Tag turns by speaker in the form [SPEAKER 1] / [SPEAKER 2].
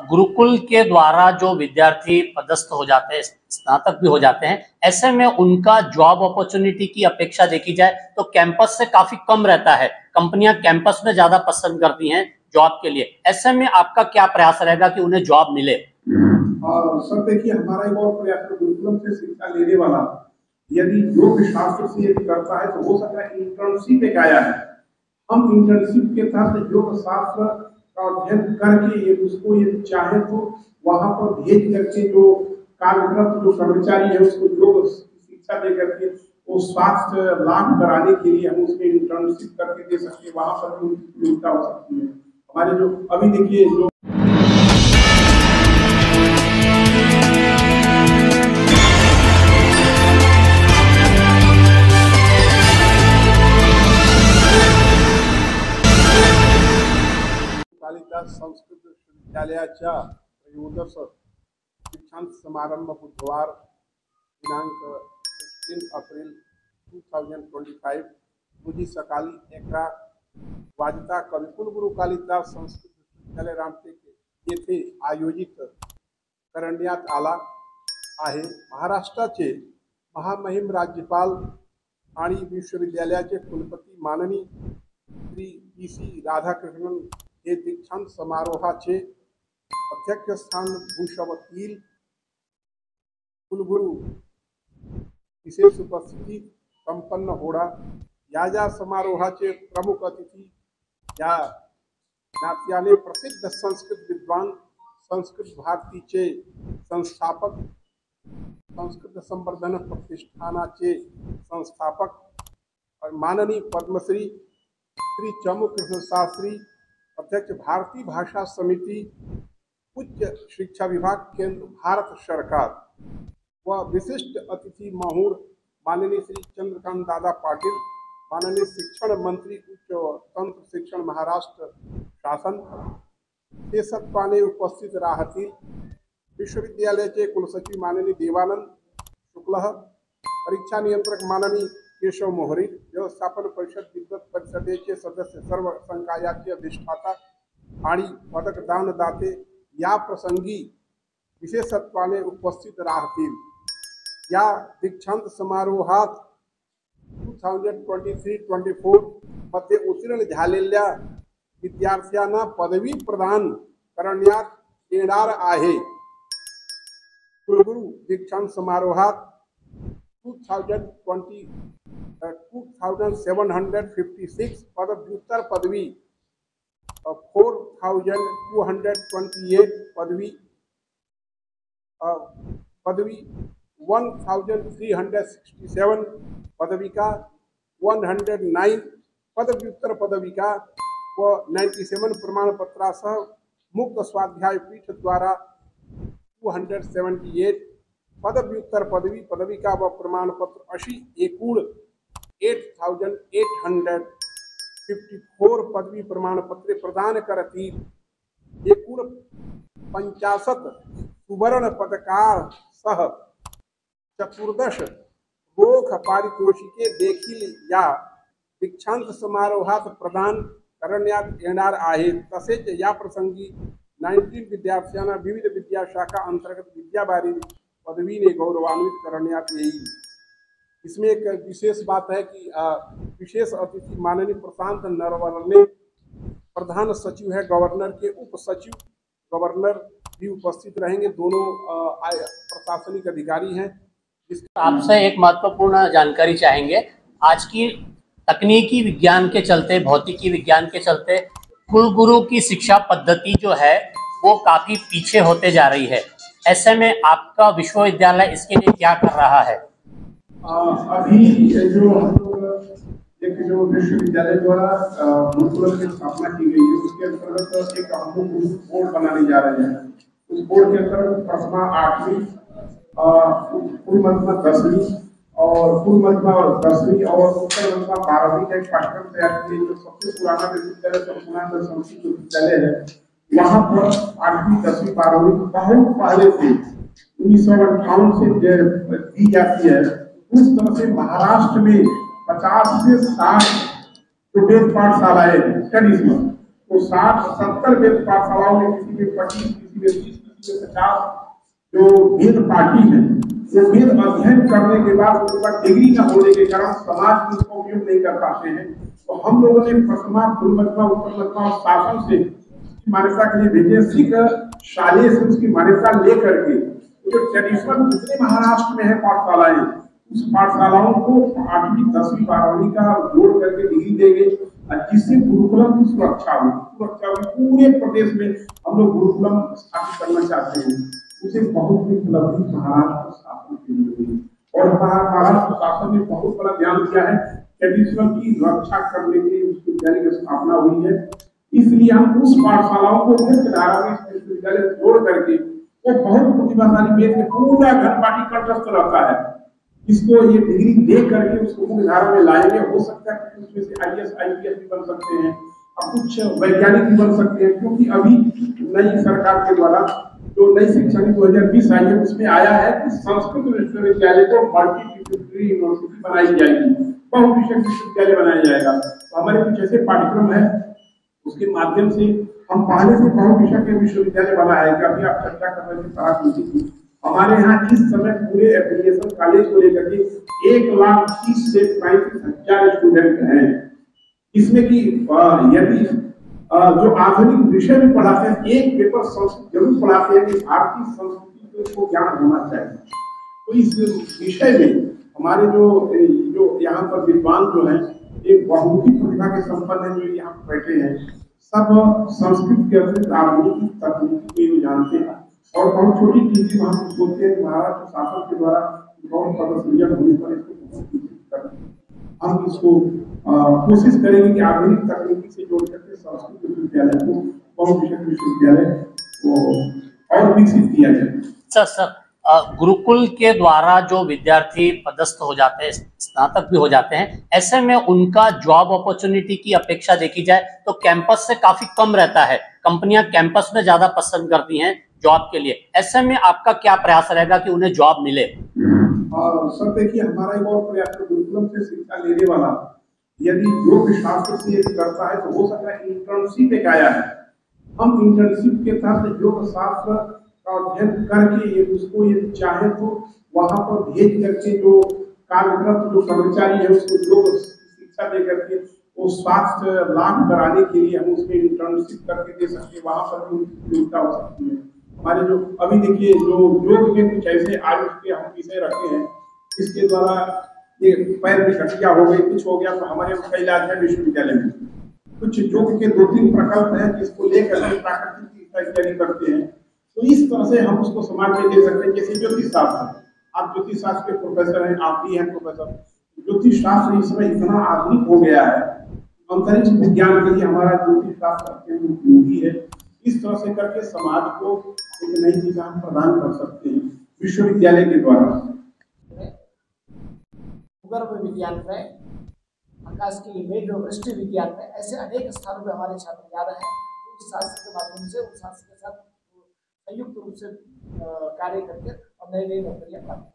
[SPEAKER 1] गुरुकुल के द्वारा जो विद्यार्थी पदस्थ हो जाते हैं, स्नातक भी हो जाते हैं, ऐसे में उनका जॉब अपॉर्चुनिटी की अपेक्षा देखी जाए तो कैंपस से काफी कम रहता है। कंपनियां कैंपस में ज्यादा पसंद करती हैं जॉब के लिए। ऐसे में आपका क्या प्रयास रहेगा कि उन्हें जॉब मिले?
[SPEAKER 2] सर देखिए, हमारा एक और प्रयास गुरुकुलम से शिक्षा लेने वाला यदि योग शास्त्र से यदि करता है तो हो सकता है इंटर्नशिप एक आया है। हम इंटर्नशिप के तहत योग शास्त्र का अध्ययन करके उसको यदि चाहे तो वहां पर भेज करके जो कार्यरत जो कर्मचारी है उसको योग शिक्षा दे करके वो स्वास्थ्य लाभ कराने के लिए हम उसमें इंटर्नशिप करके दे सकते हैं। वहां पर भी उपयोगिता हो सकती है। हमारे जो अभी देखिए जो कालिदास संस्कृत विश्वविद्यालयाच्या त्रयोदश दीक्षांत समारंभ बुधवार दिनांक 16 एप्रिल 2025 रोजी सकाळी 11 वाजता कविकुलगुरू कालिदास संस्कृत विश्वविद्यालय रामटेक येथे आयोजित करण्यात आला आहे। महाराष्ट्राचे महामहिम राज्यपाल आणि विश्वविद्यालयाचे कुलपती माननीय श्री PC राधाकृष्णन हे दीक्षांत समारोहाचे अध्यक्षस्थान भूषवतील। कुलगुरू विशेष उपस्थिती संपन्न होणार। या समारोहाचे प्रमुख अतिथी या नात्याने प्रसिद्ध संस्कृत विद्वान, संस्कृत भारतीचे संस्थापक, संस्कृत संवर्धन प्रतिष्ठानाचे संस्थापक माननीय पद्मश्री श्री चमू कृष्ण शास्त्री, अध्यक्ष भारतीय भाषा समिति, उच्च शिक्षा विभाग, केंद्र भारत सरकार व विशिष्ट अतिथि महूर माननीय श्री चंद्रकांत दादा पाटिल, माननीय शिक्षण मंत्री उच्च व तंत्र शिक्षण महाराष्ट्र शासन हे सत्वाने उपस्थित राहतील। विश्वविद्यालयाचे कुलसचिव माननीय देवानंद शुक्ल, परीक्षा नियंत्रक माननीय केशव मोहरी, व्यवस्थापन परिषद विद्वत परिषदेचे सदस्य, सर्व संकायाचे अधिष्ठाता आणि पदकदान दाते या प्रसंगी विशेषत्वाने उपस्थित राहतील। या दीक्षांत समारोहात 2023-24 मध्ये उत्तीर्ण झालेल्या विद्यार्थ्यांना पदवी प्रदान करण्यात येणार आहे। कुलगुरू दीक्षांत समारोहात 2756 पदव्युत्तर पदवी, 4228 पदवी, 1367 पदविका, 109 पदव्युत्तर पदविका व 97 प्रमाणपत्रासह मुक्त स्वाध्याय पीठ द्वारा 278 पदव्युत्तर पदवी, पदविका व प्रमाणपत्र अशी एकूण 8854 पदवी प्रमाणपत्रे प्रदान करतील। एकूण 50 सुवर्ण पदकासह 14 रोख पारितोषिके देखील या दीक्षांत समारोहात प्रदान करण्यात येणार आहेत। तसेच या प्रसंगी 19 विद्यार्थ्यांना विविध विद्याशाखा अंतर्गत विद्याबारी पदवीने गौरवान्वित करण्यात येईल। इसमें एक विशेष बात है कि विशेष अतिथि माननीय प्रशांत नरवणे, प्रधान सचिव है गवर्नर के, उप सचिव गवर्नर भी उपस्थित रहेंगे। दोनों प्रशासनिक अधिकारी हैं।
[SPEAKER 1] आपसे एक महत्वपूर्ण जानकारी चाहेंगे। आज की तकनीकी विज्ञान के चलते, भौतिकी विज्ञान के चलते कुलगुरु की शिक्षा पद्धति जो है वो काफी पीछे होते जा रही है। ऐसे में आपका विश्वविद्यालय इसके लिए क्या कर रहा है?
[SPEAKER 2] अभी जो हम लोग एक जो विश्वविद्यालय द्वारा गुरुकुलम की स्थापना की गई है उसके अंतर्गत एक हम लोग बोर्ड बनाने जा रहे हैं। उस बोर्ड के अंतर्गत प्रथमा 8वीं, पूर्व मध्यमा 10वीं और पूर्व मध्यमा 10वीं और उत्तर मध्यमा 12वीं का एक पाठ्यक्रम तैयार किया। जो सबसे पुराना विश्वविद्यालय संपूर्णानंद संस्कृत विश्वविद्यालय है, वहाँ पर 8वीं 10वीं 12वीं बहुत पहले से 1958 से दी जाती है। उस तरह से महाराष्ट्र में 50 से 60 जो वेद पाठशालाएं स्टडीज में, तो 60-70 वेद पाठशालाओं में किसी में 25, किसी में 30, किसी में 50 जो वेद पाठी है, वो वेद अध्ययन करने के बाद उनके पास डिग्री न होने के कारण समाज में उसका उपयोग नहीं कर पाते हैं। तो हम लोगों ने प्रथमा, पूर्वमध्यमा, उत्तरमध्यमा और शासन से मान्यता के लिए भेजे, सिख शालेय से उसकी मान्यता लेकर के जो ट्रेडिशनल जितने महाराष्ट्र में है पाठशालाएं, उस पाठशालाओं को 8वीं, 10वीं, 12वीं का जोड़ करके डिग्री देंगे, जिससे गुरुकुलम की सुरक्षा हुई। पूरे प्रदेश में हम लोग गुरुकुलम स्थापित करना चाहते हैं। उसे बहुत ही उपलब्धि महाराष्ट्र शासन के लिए हुई और हमारा महाराष्ट्र शासन ने बहुत बड़ा ध्यान दिया है। ट्रेडिशनल की रक्षा करने के लिए उस विद्यालय की स्थापना हुई है। इसलिए हम उस पाठशालाओं को मुख्य धारा में विश्वविद्यालय जोड़ करके वो बहुत प्रतिभाशाली वेद में पूरा घनपाठी कंठस्थ रहता है, इसको ये डिग्री दे करके उसको मुख्य धारा में लाएंगे। हो सकता है कि उसमें से IAS, IPS भी बन सकते हैं और कुछ वैज्ञानिक भी बन सकते हैं, क्योंकि अभी नई सरकार के द्वारा जो नई शिक्षा नीति 2020 आई है उसमें आया है कि संस्कृत विश्वविद्यालय को मल्टीडिसिप्लिनरी यूनिवर्सिटी बनाई जाएगी, बहुविषयक विश्वविद्यालय बनाया जाएगा। तो हमारे कुछ ऐसे पाठ्यक्रम है उसके माध्यम से हम पहले से बहुविषयक विश्वविद्यालय बना है कि अभी आप चर्चा कर रहे थे पराग की। हमारे यहाँ इस समय पूरे एफिलिएशन कॉलेज को लेकर के 1,30,000 से 35,000 स्टूडेंट हैं। इसमें कि यदि जो आधुनिक विषय में पढ़ाते हैं, एक पेपर संस्कृत जरूर पढ़ाते हैं कि भारतीय संस्कृति को ज्ञान होना चाहिए। तो इस विषय में हमारे जो यहाँ पर विद्वान जो हैं, एक बहुमुखी प्रतिभा के संपन्न है, जो यहाँ बैठे हैं, सब संस्कृत के अतिरिक्त आधुनिक तकनीकी को जानते हैं और बहुत छोटी चीजें हम सोचते हैं महाराष्ट्र शासन के द्वारा बहुत पदसृजन होने पर इसको हम इसको कोशिश करेंगे कि आधुनिक तकनीकी से जोड़ करके संस्कृत विश्वविद्यालय को बहुविषयक विश्वविद्यालय को और विकसित किया जाए।
[SPEAKER 1] सर गुरुकुल के द्वारा जो विद्यार्थी पदस्थ हो जाते हैं, स्नातक भी हो जाते हैं, ऐसे में उनका जॉब अपॉर्चुनिटी की अपेक्षा देखी जाए तो कैंपस से काफी कम रहता है। कंपनियां कैंपस में ज्यादा पसंद करती हैं जॉब के लिए। ऐसे में आपका क्या प्रयास रहेगा कि उन्हें जॉब मिले?
[SPEAKER 2] सर देखिए, हमारा एक और प्रयास गुरुकुलम से शिक्षा लेने वाला यदि योग शास्त्र से यदि करता है तो हो सकता है इंटर्नशिप एक आया है। हम इंटर्नशिप के तहत योग शास्त्र का अध्ययन करके उसको यदि चाहे तो वहां पर भेज करके जो कार्यरत जो कर्मचारी है उसको योग शिक्षा दे करके वो स्वास्थ्य लाभ कराने के लिए हम उसमें इंटर्नशिप करके दे सकते हैं। वहां पर भी उपयोगिता हो सकती है। हमारे जो अभी देखिए जो योग के कुछ ऐसे आयुष के हम विषय रखे हैं, इसके द्वारा ये पैर में कटिया हो गई, कुछ हो गया, तो हमारे कई इलाज है विश्वविद्यालय में। कुछ योग के 2-3 प्रकल्प हैं जिसको लेकर हम प्राकृतिक इत्यादि करते हैं। तो इस तरह से हम उसको समाज में दे सकते हैं। जैसे ज्योतिष शास्त्र, आप ज्योतिष शास्त्र के प्रोफेसर हैं, आप भी हैं प्रोफेसर। ज्योतिष शास्त्र इस समय इतना आधुनिक हो गया है, अंतरिक्ष विज्ञान के लिए हमारा ज्योतिष शास्त्र अत्यंत उपयोगी है। इस तरह से करके समाज को एक नई दिशा प्रदान कर सकते हैं विश्वविद्यालय के द्वारा।
[SPEAKER 3] भूगर्भ विज्ञान में, आकाश की मेघ वृष्टि विज्ञान में, ऐसे अनेक स्थानों पर हमारे छात्र जा रहे हैं। उस शास्त्र के माध्यम से उस शास्त्र के साथ संयुक्त रूप से कार्य करके और नई नई नौकरियां प्राप्त